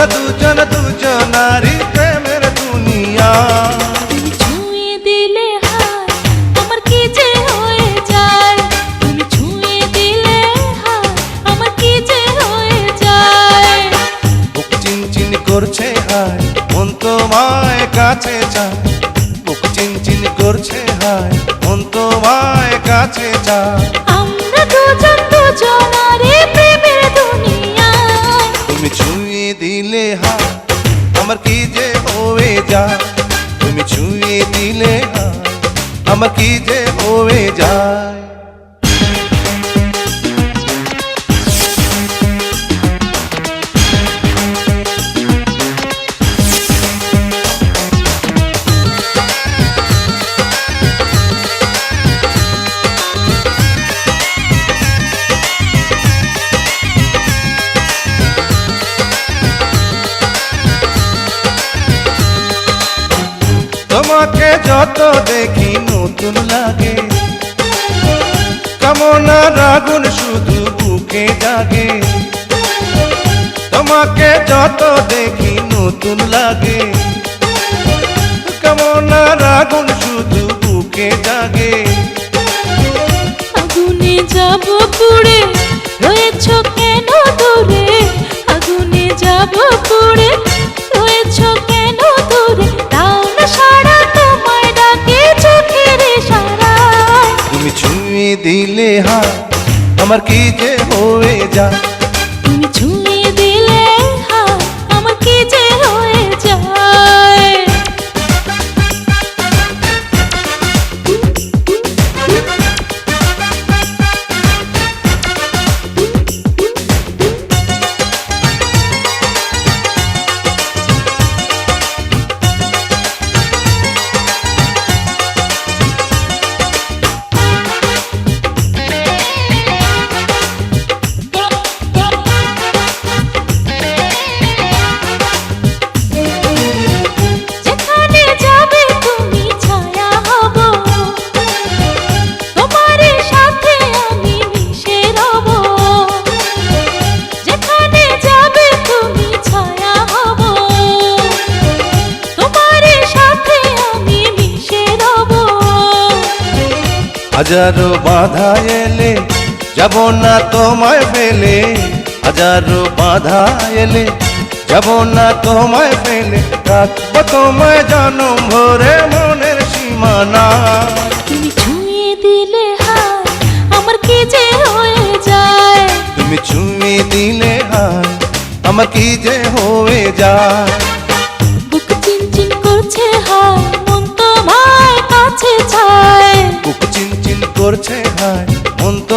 আমরা দুজন দুজনারই প্রেমের দুনিয়া। তুমি ছুঁয়ে দিলে হায় আমার কি যে হয়ে যায়, তুমি ছুঁয়ে দিলে হায় আমার কি যে হয়ে যায়। বুক চিনচিন করছে হায় মন তোমায় কাছে চায়, বুক চিনচিন করছে হায় মন তোমায় কাছে চায়। আমরা দুজন দুজনারই প্রেমের দুনিয়া। তুমি ছুঁয়ে দিলে হায় আমার কি যে হয়ে যায়, তুমি ছুঁয়ে দিলে হায় আমার কি যে হয়ে যায়। তোমাকে যত দেখি নতুন লাগে, কামনার আগুন শুধু বুকে জাগে। তোমাকে যত দেখি নতুন লাগে, কামনার আগুন শুধু বুকে জাগে। আগুনে যাব পুড়ে রয়েছ কেন দূরে, আগুনে যাব পুড়ে রয়েছ কেন দূরে, তাও না সারা তোমায় ডাকে চোখের ইশারায়। তুমি ছুঁয়ে দিলে হায় আমার কি যে হয়ে যায়, তুমি ছুঁয়ে দিলে হায় আমার কি যে হয়ে যায়। যেখানে যাবে তুমি ছায়া হব, তোমার সাথে আমি মিশে রব। যেখানে যাবে তুমি ছায়া হব, তোমার সাথে আমি মিশে রব। হাজারো বাধা এলে যাব না তোমায় ফেলে, হাজারো বাধা এলে যাব না তোমায় ফেলে, রাখবো তোমায় জনম ভরে মনের সীমানা। তুমি ছুঁয়ে দিলে হায় আমার কি যে হয়ে যায়, তুমি ছুঁয়ে দিলে হায় আমার কি যে হয়ে যায়। বুক চিনচিন করছে হায় মন তোমায় কাছে চায়। বুক চিনচিন করছে হায়